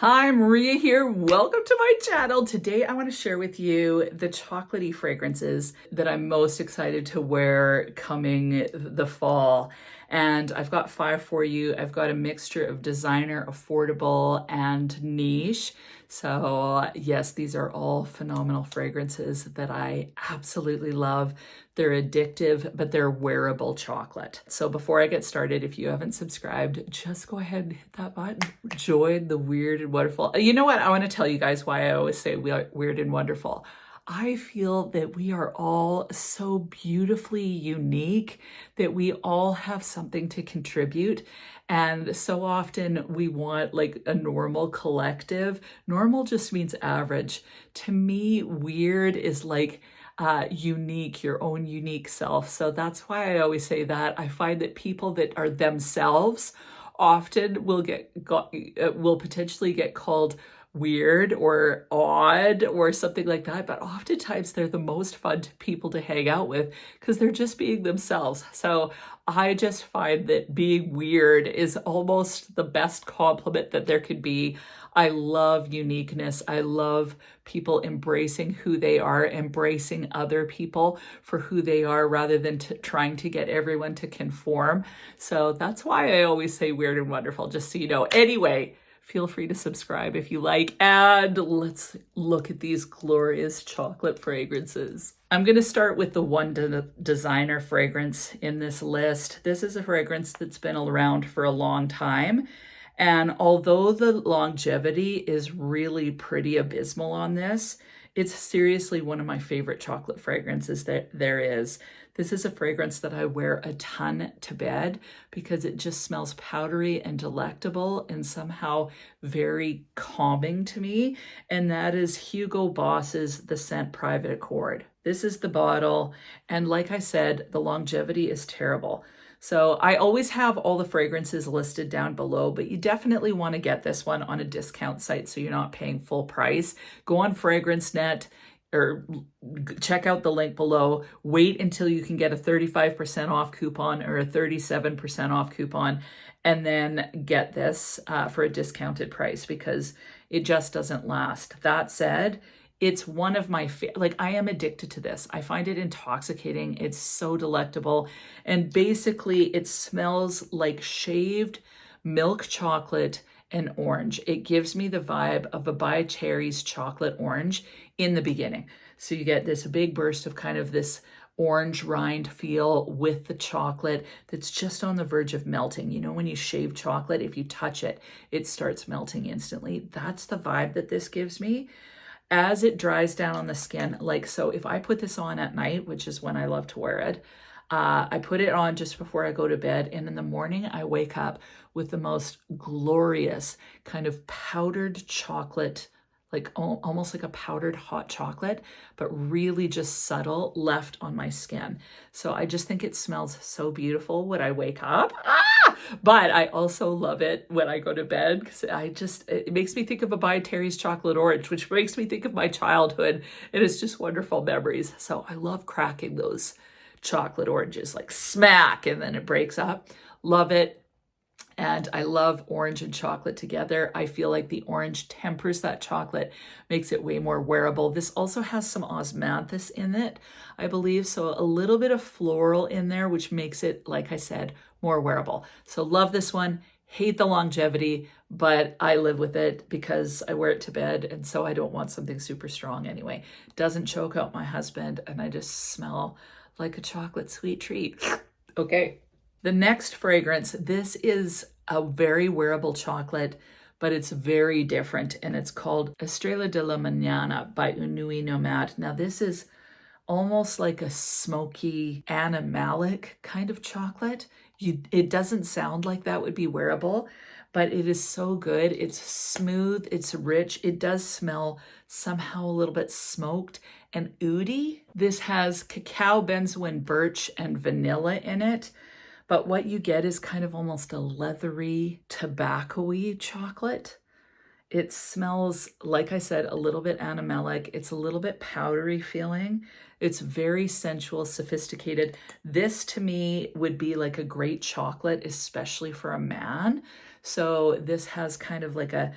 Hi, Maria here. Welcome to my channel. Today I want to share with you the chocolatey fragrances that I'm most excited to wear coming the fall. And I've got 5 for you. I've got a mixture of designer, affordable, and niche. So yes, these are all phenomenal fragrances that I absolutely love. They're addictive, but they're wearable chocolate. So before I get started, if you haven't subscribed, just go ahead and hit that button. Join the weird and wonderful. You know what? I want to tell you guys why I always say we are weird and wonderful. I feel that we are all so beautifully unique, that we all have something to contribute. And so often we want like a normal collective. Normal just means average. To me, weird is like unique, your own unique self. So that's why I always say that. I find that people that are themselves often will potentially get called weird or odd or something like that, but oftentimes they're the most fun people to hang out with because they're just being themselves. So I just find that being weird is almost the best compliment that there could be. I love uniqueness. I love people embracing who they are, embracing other people for who they are rather than trying to get everyone to conform. So that's why I always say weird and wonderful, just so you know. Anyway, feel free to subscribe if you like, and let's look at these glorious chocolate fragrances. I'm going to start with the one designer fragrance in this list. This is a fragrance that's been around for a long time. And although the longevity is really pretty abysmal on this, it's seriously one of my favorite chocolate fragrances that there is. This is a fragrance that I wear a ton to bed because it just smells powdery and delectable and somehow very calming to me. And that is Hugo Boss's The Scent Private Accord. This is the bottle. And like I said, the longevity is terrible. So I always have all the fragrances listed down below, but you definitely want to get this one on a discount site so you're not paying full price. Go on FragranceNet or check out the link below. Wait until you can get a 35% off coupon or a 37% off coupon, and then get this for a discounted price because it just doesn't last. That said, it's one of my like I am addicted to this. I find it intoxicating. It's so delectable. And basically it smells like shaved milk chocolate and orange. It gives me the vibe of a By Cherries chocolate orange in the beginning. So you get this big burst of kind of this orange rind feel with the chocolate that's just on the verge of melting. You know, when you shave chocolate, if you touch it, it starts melting instantly. That's the vibe that this gives me. As it dries down on the skin, like so, if I put this on at night, which is when I love to wear it, I put it on just before I go to bed, and in the morning I wake up with the most glorious kind of powdered chocolate, like almost like a powdered hot chocolate, but really just subtle left on my skin. So I just think it smells so beautiful when I wake up. But I also love it when I go to bed because it makes me think of a By Terry's chocolate orange, which makes me think of my childhood, and it's just wonderful memories. So I love cracking those chocolate oranges like smack, and then it breaks up. Love it. And I love orange and chocolate together. I feel like the orange tempers that chocolate, makes it way more wearable. This also has some osmanthus in it, I believe. So a little bit of floral in there, which makes it, like I said, more wearable. So love this one. Hate the longevity, but I live with it because I wear it to bed. And so I don't want something super strong anyway. Doesn't choke out my husband, and I just smell like a chocolate sweet treat. Okay. The next fragrance, this is a very wearable chocolate, but it's very different, and it's called Estrella de la Mañana by Unui Nomad. Now this is almost like a smoky animalic kind of chocolate. It doesn't sound like that would be wearable, but it is so good. It's smooth, it's rich. It does smell somehow a little bit smoked and oody. This has cacao, benzoin, birch, and vanilla in it. But what you get is kind of almost a leathery, tobacco-y chocolate. It smells, like I said, a little bit animalic. It's a little bit powdery feeling. It's very sensual, sophisticated. This to me would be like a great chocolate, especially for a man. So this has kind of like a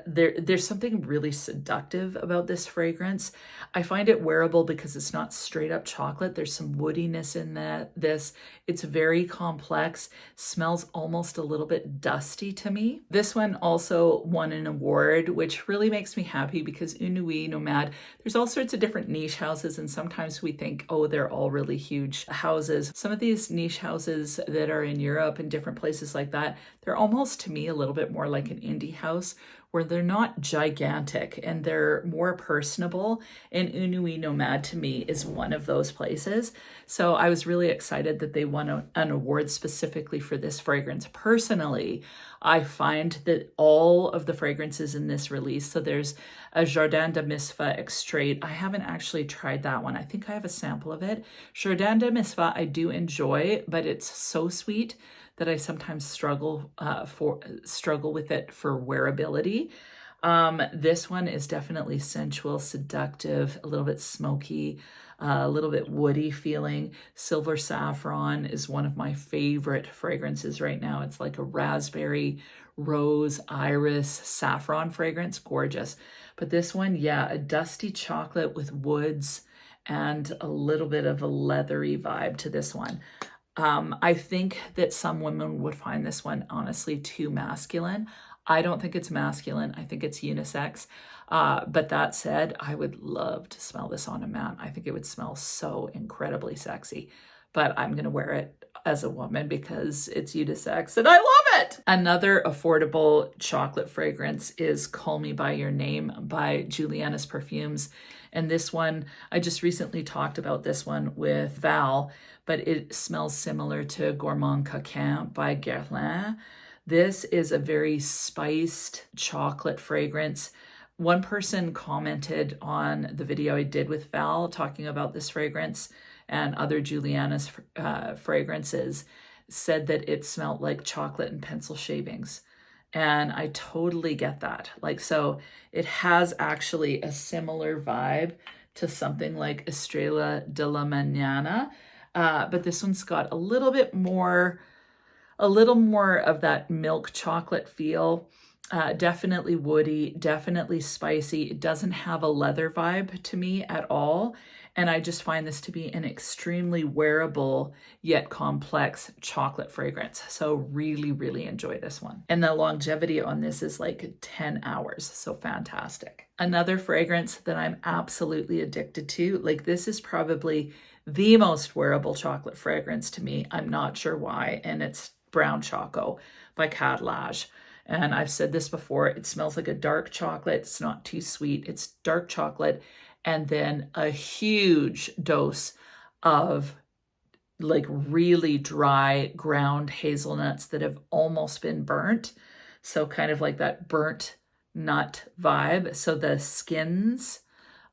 there's something really seductive about this fragrance. I find it wearable because it's not straight up chocolate. There's some woodiness in this. It's very complex, smells almost a little bit dusty to me. This one also won an award, which really makes me happy because Unui Nomad, there's all sorts of different niche houses, and sometimes we think, oh, they're all really huge houses. Some of these niche houses that are in Europe and different places like that, they're almost to me a little bit more like an indie house, where they're not gigantic and they're more personable. And Unui Nomad to me is one of those places. So I was really excited that they won an award specifically for this fragrance. Personally, I find that all of the fragrances in this release, so there's a Jardin de Misfa extrait. I haven't actually tried that one. I think I have a sample of it. Jardin de Misfa I do enjoy, but it's so sweet that I sometimes struggle with it for wearability. This one is definitely sensual, seductive, a little bit smoky, a little bit woody feeling. Silver Saffron is one of my favorite fragrances right now. It's like a raspberry, rose, iris, saffron fragrance. Gorgeous. But this one, yeah, a dusty chocolate with woods and a little bit of a leathery vibe to this one. I think that some women would find this one honestly too masculine. I don't think it's masculine. I think it's unisex. But that said, I would love to smell this on a man. I think it would smell so incredibly sexy. But I'm going to wear it as a woman because it's unisex and I love it. Another affordable chocolate fragrance is Call Me By Your Name by Juliana's Perfumes. And this one, I just recently talked about this one with Val, but it smells similar to Gourmand Coquin by Guerlain. This is a very spiced chocolate fragrance. One person commented on the video I did with Val talking about this fragrance and other Juliana's fragrances, said that it smelled like chocolate and pencil shavings. And I totally get that. Like, so it has actually a similar vibe to something like Estrella de la Mañana. But this one's got a little more of that milk chocolate feel. Definitely woody, definitely spicy. It doesn't have a leather vibe to me at all. And I just find this to be an extremely wearable yet complex chocolate fragrance. So really, really enjoy this one. And the longevity on this is like 10 hours. So fantastic. Another fragrance that I'm absolutely addicted to, like this is probably the most wearable chocolate fragrance to me. I'm not sure why. And it's Brown Choco by Cadillage. And I've said this before, it smells like a dark chocolate. It's not too sweet. It's dark chocolate. And then a huge dose of like really dry ground hazelnuts that have almost been burnt. So kind of like that burnt nut vibe. So the skins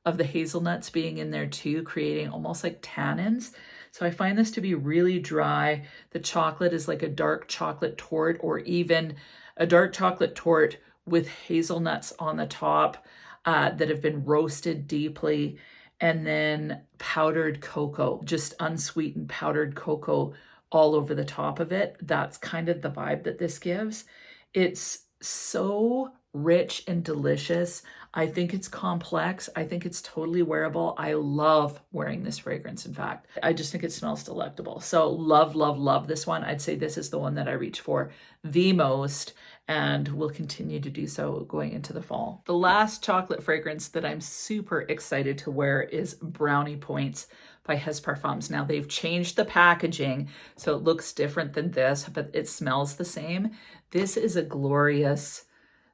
of the hazelnuts being in there too, creating almost like tannins. So I find this to be really dry. The chocolate is like a dark chocolate torte, or even a dark chocolate torte with hazelnuts on the top that have been roasted deeply, and then powdered cocoa, just unsweetened powdered cocoa all over the top of it. That's kind of the vibe that this gives. It's so rich and delicious. I think it's complex. I think it's totally wearable. I love wearing this fragrance. In fact, I just think it smells delectable. So love, love, love this one. I'd say this is the one that I reach for the most and will continue to do so going into the fall. The last chocolate fragrance that I'm super excited to wear is Brownie Points by His Parfums. Now they've changed the packaging, so it looks different than this, but it smells the same. This is a glorious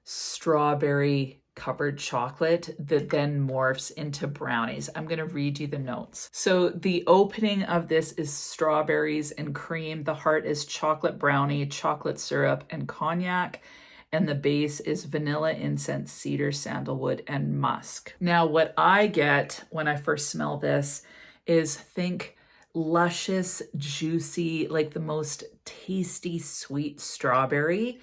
strawberry covered chocolate that then morphs into brownies. I'm going to read you the notes. So the opening of this is strawberries and cream. The heart is chocolate brownie, chocolate syrup, and cognac. And the base is vanilla, incense, cedar, sandalwood, and musk. Now, what I get when I first smell this is think luscious, juicy, like the most tasty, sweet strawberry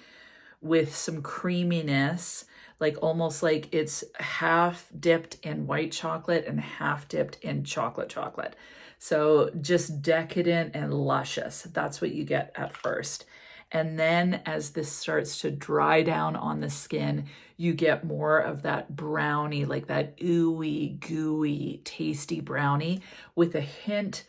with some creaminess, like almost like it's half dipped in white chocolate and half dipped in chocolate. So just decadent and luscious. That's what you get at first. And then as this starts to dry down on the skin, you get more of that brownie, like that ooey, gooey, tasty brownie with a hint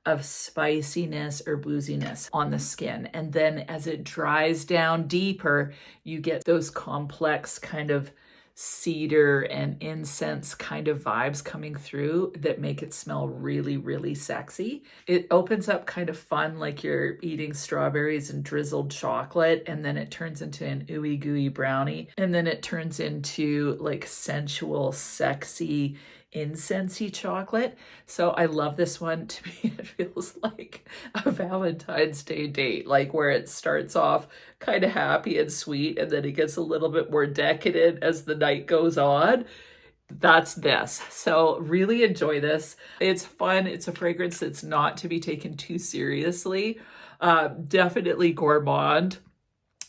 of spiciness or booziness on the skin. And then as it dries down deeper, you get those complex kind of cedar and incense kind of vibes coming through that make it smell really, really sexy. It opens up kind of fun, like you're eating strawberries and drizzled chocolate, and then it turns into an ooey gooey brownie, and then it turns into like sensual, sexy, incensey chocolate. So I love this one. To me, it feels like a Valentine's Day date, like where it starts off kind of happy and sweet, and then it gets a little bit more decadent as the night goes on. That's this. So really enjoy this. It's fun. It's a fragrance that's not to be taken too seriously. Definitely gourmand.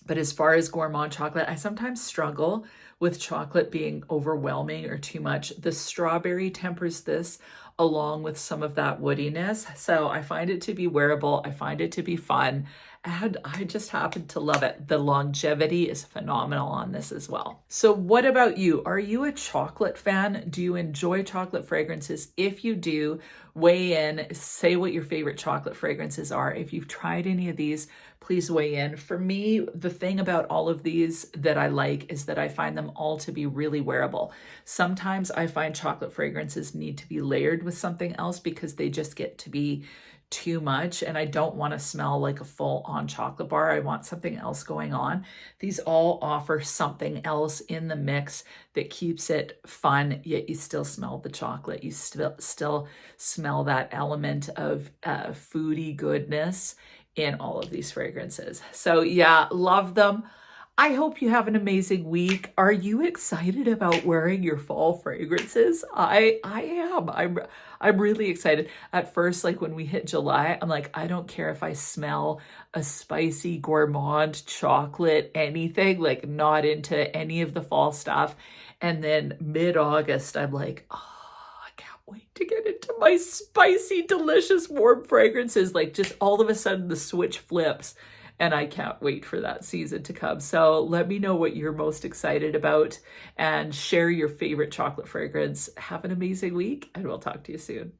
But as far as gourmand chocolate, I sometimes struggle with chocolate being overwhelming or too much. The strawberry tempers this along with some of that woodiness. So I find it to be wearable. I find it to be fun. And I just happen to love it. The longevity is phenomenal on this as well. So what about you? Are you a chocolate fan? Do you enjoy chocolate fragrances? If you do, weigh in, say what your favorite chocolate fragrances are. If you've tried any of these, please weigh in. For me, the thing about all of these that I like is that I find them all to be really wearable. Sometimes I find chocolate fragrances need to be layered with something else because they just get to be too much, and I don't want to smell like a full-on chocolate bar. I want something else going on. These all offer something else in the mix that keeps it fun, yet you still smell the chocolate. You still smell that element of foodie goodness in all of these fragrances. So yeah, love them. I hope you have an amazing week. Are you excited about wearing your fall fragrances? I am. I'm really excited. At first, like when we hit July, I'm like, I don't care if I smell a spicy gourmand chocolate, anything, like not into any of the fall stuff. And then mid-August, I'm like, oh, I can't wait to get into my spicy, delicious, warm fragrances. Like just all of a sudden the switch flips. And I can't wait for that season to come. So let me know what you're most excited about and share your favorite chocolate fragrance. Have an amazing week, and we'll talk to you soon.